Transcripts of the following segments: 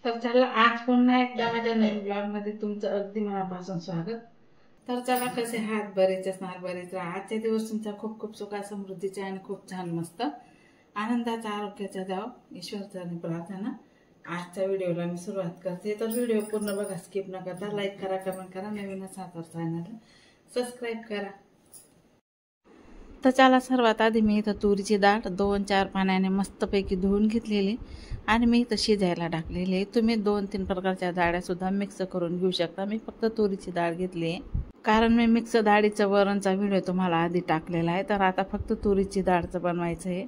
तर चला आज पुन्हा एकदा माझ्या नवीन ब्लॉगमध्ये तुमचं अगदी मनापासून स्वागत। तर चला कसे आहात, बरेच असणार, बरेच राहा। आजचे दिवस तुमचा खूप खूप सुखा समृद्धीचे आणि खूप छान मस्त आनंदाचा आरोग्याचा द्याव ईश्वरचरणी प्रार्थना। आजच्या व्हिडिओला मी सुरुवात करते, तर व्हिडिओ पूर्ण बघा, स्किप न करता लाईक करा, कमेंट करा, नवीन असाल तर चॅनलला सबस्क्राईब करा। तर चला सर्वात आधी मी इथं तुरीची डाळ 2-4 पाण्याने मस्तपैकी धुवून घेतलेली आणि मी इथं शिजायला टाकलेली आहे। तुम्ही 2-3 प्रकारच्या डाळ्या सुद्धा मिक्स करून घेऊ शकता। मी फक्त तुरीची डाळ घेतली आहे, कारण मी मिक्स डाळीचं वरणचा व्हिडिओ तुम्हाला आधी टाकलेला आहे। तर आता फक्त तुरीची डाळचं बनवायचं आहे।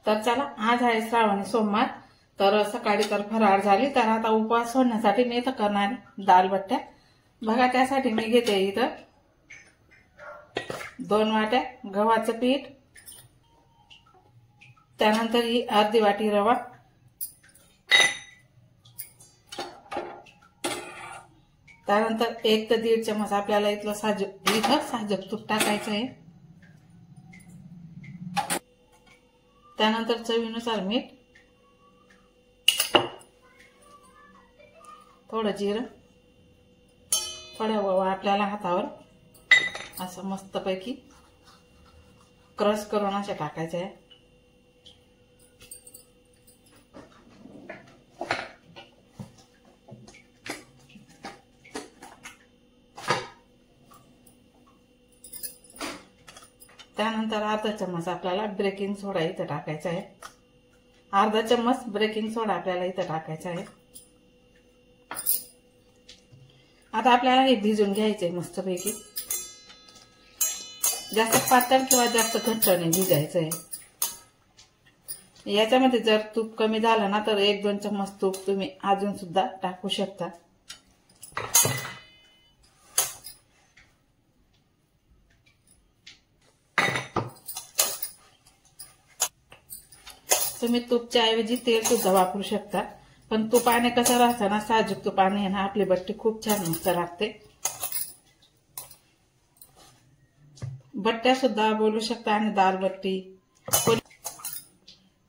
तर चला आज आहे श्रावणी सोमवार, तर सकाळी तर फराळ झाली, तर आता उपवास सोडण्यासाठी मी इथं करणार दालबट्ट्या। बघा त्यासाठी मी घेते इथं 2 वाट्या गव्हाचं पीठ, त्यानंतर ही अर्धी वाटी रवा, त्यानंतर 1 ते 1.5 चमच आपल्याला इथं साजूक तूप टाकायचं आहे, त्यानंतर चवीनुसार मीठ, थोडं जिरं, थोड्या ओवा आपल्याला हातावर असं मस्तपैकी क्रश करून असे टाकायचे आहे। त्यानंतर अर्धा चम्मच आपल्याला बेकिंग सोडा इथं टाकायचा आहे, अर्धा चम्मच बेकिंग सोडा आपल्याला इथं टाकायचा आहे। आता आपल्याला हे भिजून घ्यायचे मस्तपैकी, जास्त पातळ किंवा जास्त घट्ट नाही भिजायचं आहे। याच्यामध्ये जर तूप कमी झालं ना तर 1-2 चम्मच तूप तुम्ही अजून सुद्धा टाकू शकता। तुम्ही तूपच्या ऐवजी तेल सुद्धा वापरू शकता, पण तुपाने कसं राहतं ना, साजूक तुपाने ना आपली बट्टी खूप छान मस्त लागते। बट्ट्या सुद्धा बोलू शकता आणि दाल बट्टी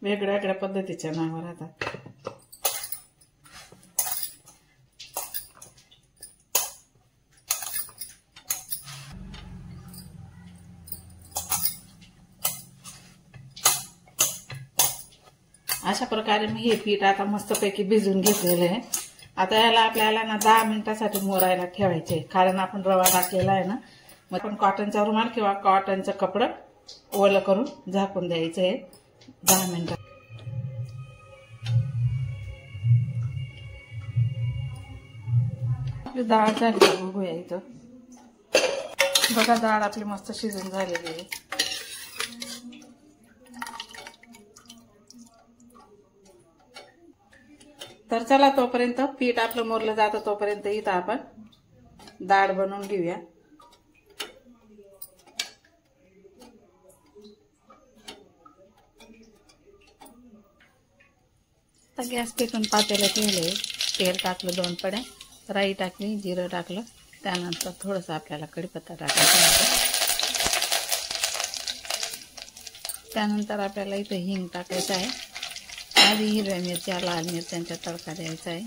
वेगळ्या वेगळ्या पद्धतीच्या नाव राहतात। अशा प्रकारे मी हे पीठ आता मस्तपैकी भिजून घेतलेलं आहे। आता याला आपल्याला ना 10 मिनिटासाठी मोरायला ठेवायचे, कारण आपण रवा टाकलेला आहे ना। मग आपण कॉटनचा रुमाल किंवा कॉटनचं कपडं ओलं करून झाकून द्यायचं आहे 10 मिनिटं। आपली डाळ झाली बघूया इथं, बघा डाळ आपली मस्त शिजून झालेली आहे। तर चला तोपर्यंत पीठ आपलं मोरलं जातं, तोपर्यंत इथं आपण डाळ बनवून घेऊया। तर गॅस पेटून पातेलं ठेवले, तेल टाकलं 2 पड्या, राई टाकली, जिरं टाकलं, त्यानंतर थोडंसं आपल्याला कढीपत्ता टाकायचा, त्यानंतर आपल्याला इथं हिंग टाकायचं आहे, आधी हिरव्या मिरच्या, लाल मिरच्यांचा तडका द्यायचा आहे,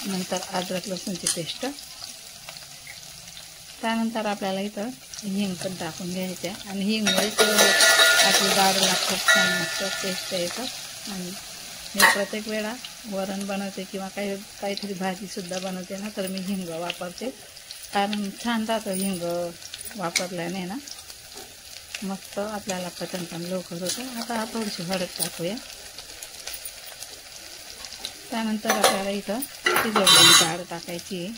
नंतर अद्रक लसूणची पेस्ट, त्यानंतर आपल्याला इथं हिंग पण टाकून घ्यायचे आणि हिंगमुळे आपली डाळला खूप छान मस्त टेस्ट येतं। आणि मी प्रत्येक वेळा वरण बनवते किंवा काहीतरी भाजीसुद्धा बनवते ना, तर मी हिंग वापरते, कारण छान राहतं हिंग वापरल्याने ना, मस्त आपल्याला पचन पण लवकर होतं। आता थोडीशी हळद टाकूया, त्यानंतर आपल्याला इथं शिजवलेली डाळ टाकायची आहे।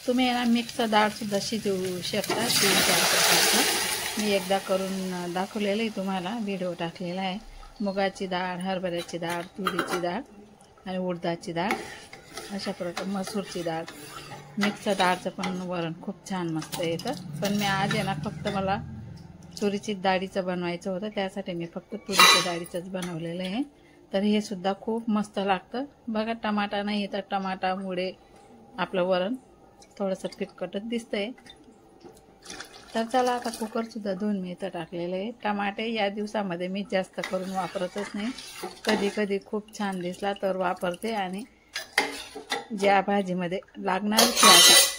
तुम्ही ना मिक्स डाळसुद्धा शिजवू शकता 3-4 प्रकारचं, मी एकदा करून दाखवलेलं आहे तुम्हाला, व्हिडिओ टाकलेला आहे। मुगाची डाळ, हरभऱ्याची डाळ, तुरीची डाळ आणि उडदाची डाळ, अशा प्रकारे मसूरची डाळ, मिक्स डाळचं पण वरण खूप छान मस्त येतं। पण मी आज आहे ना फक्त मला तुरीची डाळीचं बनवायचं होतं, त्यासाठी मी फक्त तुरीच्या डाळीचंच बनवलेलं आहे। तर हे सुद्धा खूप मस्त लागतं। बघा टमाटा नाही तर टमाटामुळे आपलं वरण थोडंसं किटकटच दिसतंय. तर चला आता कुकरसुद्धा धुवून मी इथं टाकलेलं आहे. टमाटे या दिवसामध्ये मी जास्त करून वापरतच नाही. कधी कधी खूप छान दिसला तर वापरते आणि ज्या भाजीमध्ये लागणार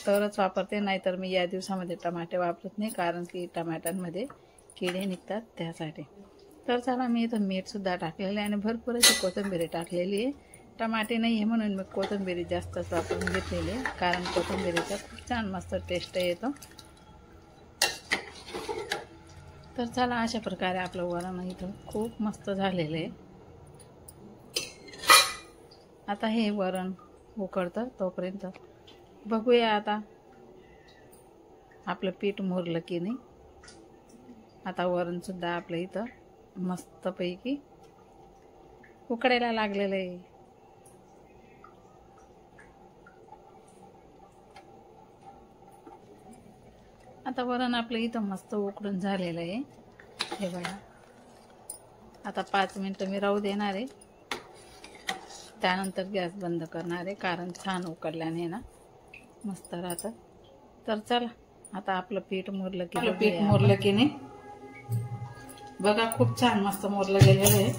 तरच वापरते, नाहीतर मी या दिवसामध्ये टमाटे वापरत नाही, कारण की टमाट्यांमध्ये किडे निघतात त्यासाठी. तर चला मी इथं मीठसुद्धा टाकलेलं आहे आणि भरपूर अशी कोथिंबीर टाकलेली आहे. टमाटे नाही आहे म्हणून मी कोथिंबीर जास्तच वापरून घेतलेली आहे, कारण कोथिंबीरीचा खूप छान मस्त टेस्ट येतो. तर चला अशा प्रकारे आपलं वरण इथं खूप मस्त झालेलं आहे. आता हे वरण उकळतं तोपर्यंत बघूया आता आपलं पीठ मुरलं की नाही. आता वरणसुद्धा आपलं इथं मस्तपैकी उकडायला लागलेलं आहे. आता वरण आपलं इथं मस्त उकडून झालेलं आहे. हे बघा, आता 5 मिनिटं मी राहू देणार आहे, त्यानंतर गॅस बंद करणार आहे, कारण छान उकडल्याने ना मस्त राहतं. तर चला आता आपलं पीठ मुरलं की नाही बघा, खूप छान मस्त मुरलं गेलेलं आहे.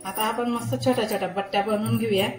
आता आपण मस्त छोट्या छोट्या बट्ट्या बनवून घेऊया.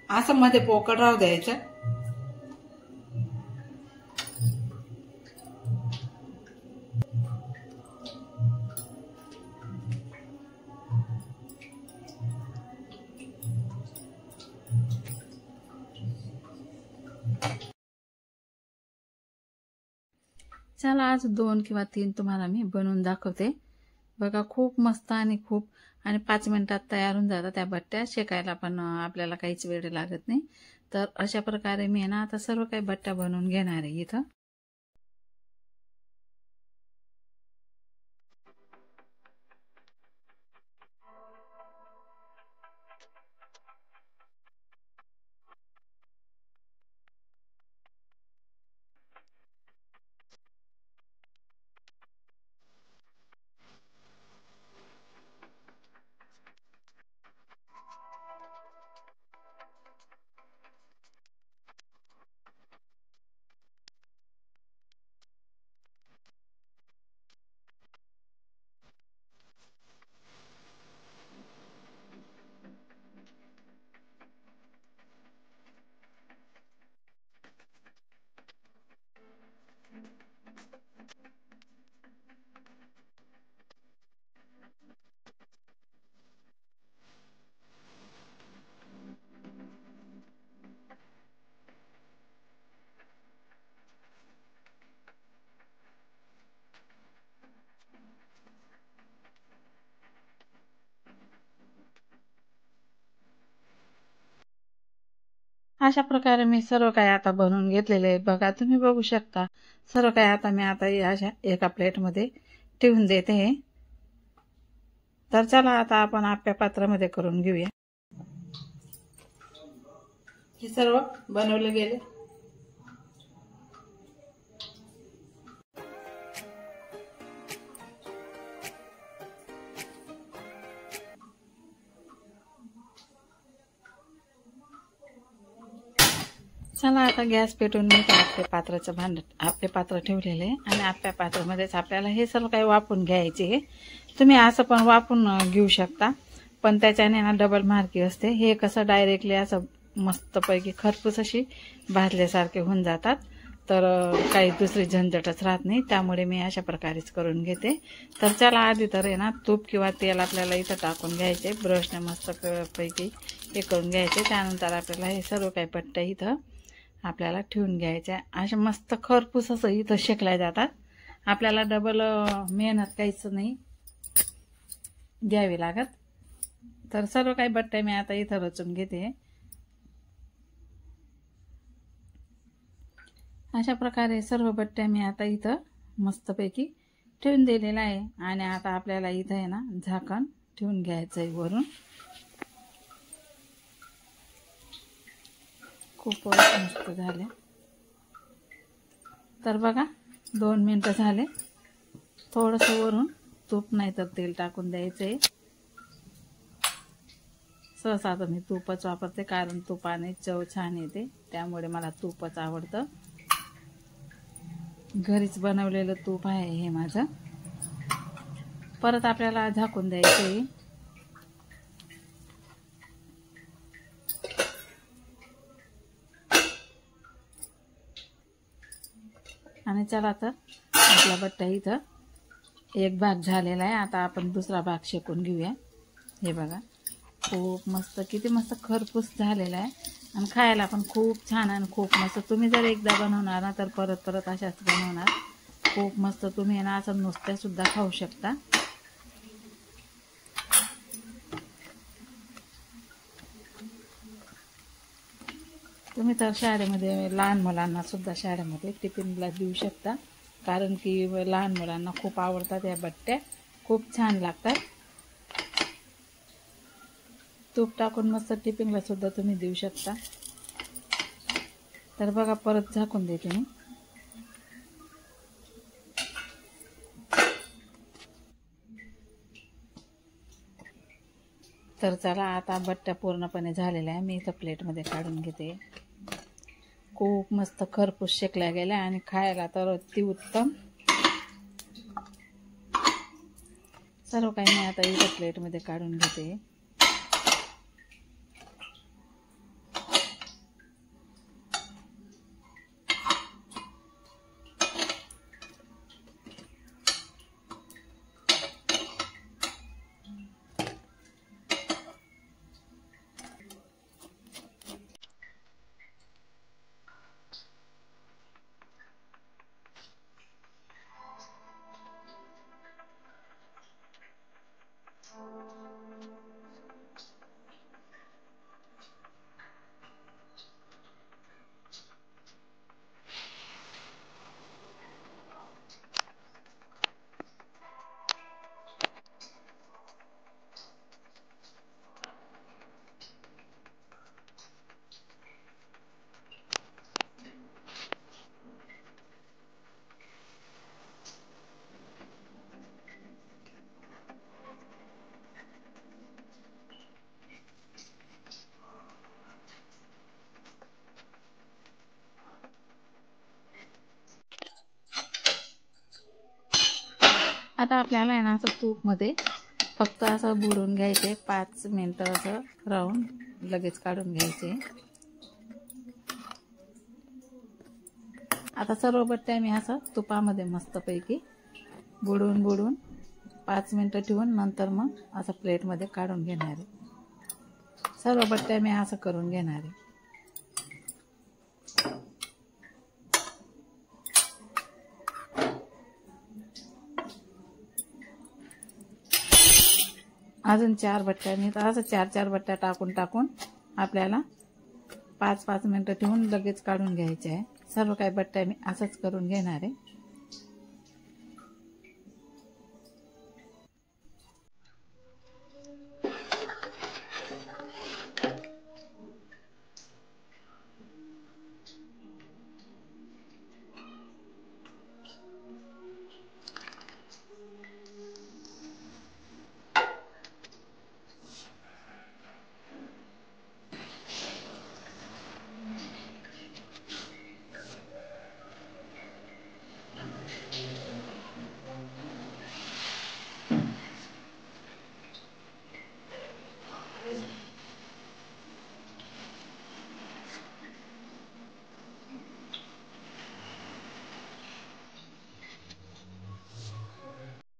असं मध्ये पोकळ राहू द्यायचं. चला आज 2 किंवा 3 तुम्हाला मी बनवून दाखवते. बघा खूप मस्त आणि 5 मिनिटात तयार होऊन जातात त्या बट्ट्या. शेकायला पण आपल्याला काहीच वेळ लागत नाही. तर अशा प्रकारे मी ना आता सर्व काही बट्ट्या बनवून घेणार आहे इथं. अशा प्रकारे मी सर्व काही आता बनवून घेतलेले आहे. बघा तुम्ही बघू शकता सर्व काही. आता मी अशा एका प्लेटमध्ये ठेवून देते. तर चला आता आपण आप्या पात्रामध्ये करून घेऊया. हे सर्व बनवले गेले. चला आता गॅस पेटवून मी आप्या पात्राचं आप्या पात्र ठेवलेले आणि आप्या पात्रामध्येच आपल्याला हे सर्व काही वाफवून घ्यायचे. तुम्ही असं पण वाफवून घेऊ शकता, पण त्याच्याने ना डबल मार्की असते. हे कसं डायरेक्टली असं मस्तपैकी खरपूस अशी भाजल्यासारखे होऊन जातात, तर काही दुसरी झंझटच राहत नाही. त्यामुळे मी अशा प्रकारेच करून घेते. तर चला आधी तर आहे ना तूप किंवा तेल आपल्याला इथं टाकून घ्यायचे. ब्रशने मस्त पैकी हे करून घ्यायचे. त्यानंतर आपल्याला हे सर्व काही पट्ट्या इथं आपल्याला ठेवून घ्यायच्या. अशा मस्त खरपूस असं इथं शेकल्या जातात. आपल्याला डबल मेहनत काहीच नाही. घ्यावी लागत. तर सर्व काही बट्ट्या मी आता इथं रचून घेते. अशा प्रकारे सर्व बट्ट्या मी आता इथं मस्तपैकी ठेवून दिलेला आहे. आणि आता आपल्याला इथं आहे ना झाकण ठेवून घ्यायचं आहे वरून. खूपच मस्त झाले. तर बघा 2 मिनिटं झाले. थोडंसं वरून तूप नाही तर तेल टाकून द्यायचं आहे. सहसा तर मी तूपच वापरते, कारण तुपाने चव छान येते, त्यामुळे मला तूपच आवडतं. घरीच बनवलेलं तूप आहे हे माझं. परत आपल्याला झाकून द्यायचं आहे. आणि चला तर आपला बट्टा इथं एक भाग झालेला आहे. आता आपण दुसरा भाग शेकून घेऊया. हे बघा खूप मस्त, किती मस्त खरपूस झालेला आहे आणि खायला पण खूप छान आणि खूप मस्त. तुम्ही जर एकदा बनवणार ना तर परत परत अशाच बनवणार. खूप मस्त. तुम्ही ना असं नुसत्या सुद्धा खाऊ शकता. तुम्ही तर शाळेमध्ये लहान मुलांना सुद्धा शाळेमध्ये टिफिनला देऊ शकता, कारण की लहान मुलांना खूप आवडतात या बट्ट्या. खूप छान लागतात. तूप टाकून मस्त टिफिनला सुद्धा तुम्ही देऊ शकता. तर बघा परत झाकून देते मी. तर चला आता बट्ट्या पूर्णपणे झालेल्या आहे. मी इथं प्लेटमध्ये काढून घेते. खूप मस्त खरपूस शेकल्या गेल्या आणि खायला तर अति उत्तम. सर्व काही मी आता इथं प्लेटमध्ये काढून घेते. आता आपल्याला आहे ना असं तूपमध्ये फक्त असं बुडवून घ्यायचे. 5 मिनिटं असं राहून लगेच काढून घ्यायचे. आता सर्व बट्ट्या मी असं तुपामध्ये मस्तपैकी बुडवून 5 मिनिटं ठेवून नंतर मग असं प्लेटमध्ये काढून घेणार आहे. सर्व बट्ट्या मी असं करून घेणार आहे. अजून 4 बट्ट्या मी तर असं 4 बट्ट्या टाकून आपल्याला 5 मिनिटं ठेवून लगेच काढून घ्यायचे आहे. सर्व काही बट्ट्या मी असंच करून घेणार आहे.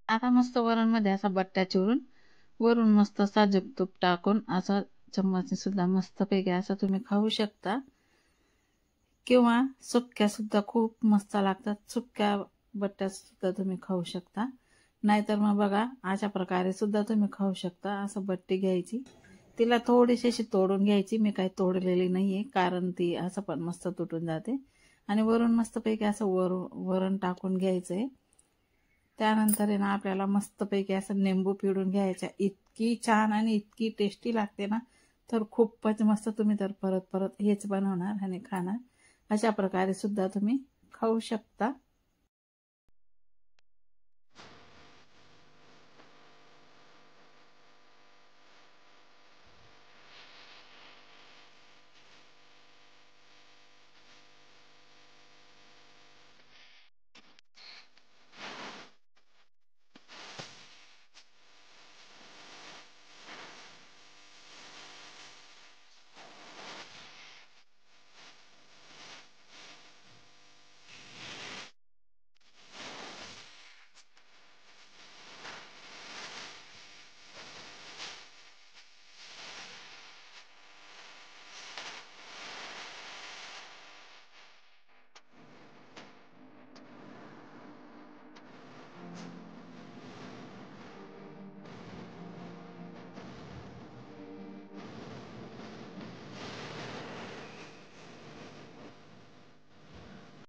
आता मस्त वरणमध्ये असा बट्ट्या चिरून वरून मस्त साजूक तूप टाकून असं चम्मचने सुद्धा मस्तपैकी असं तुम्ही खाऊ शकता. किंवा सुक्या सुद्धा खूप मस्त लागतात. सुक्या बट्ट्या सुद्धा तुम्ही खाऊ शकता. नाहीतर मग बघा अशा प्रकारे सुद्धा तुम्ही खाऊ शकता। असं बट्टी घ्यायची, तिला थोडीशी अशी तोडून घ्यायची, मी काही तोडलेली नाहीये कारण ती असं पण मस्त तुटून जाते। आणि वरून मस्तपैकी असं वरण टाकून घ्यायचंय। त्यानंतर आहे ना आपल्याला मस्तपैकी असं निंबू पिळून घ्यायचा। इतकी छान आणि इतकी टेस्टी लागते ना, तर खूपच मस्त। तुम्ही तर परत परत हेच बनवणार आणि खाणार। अशा प्रकारे सुद्धा तुम्ही खाऊ शकता।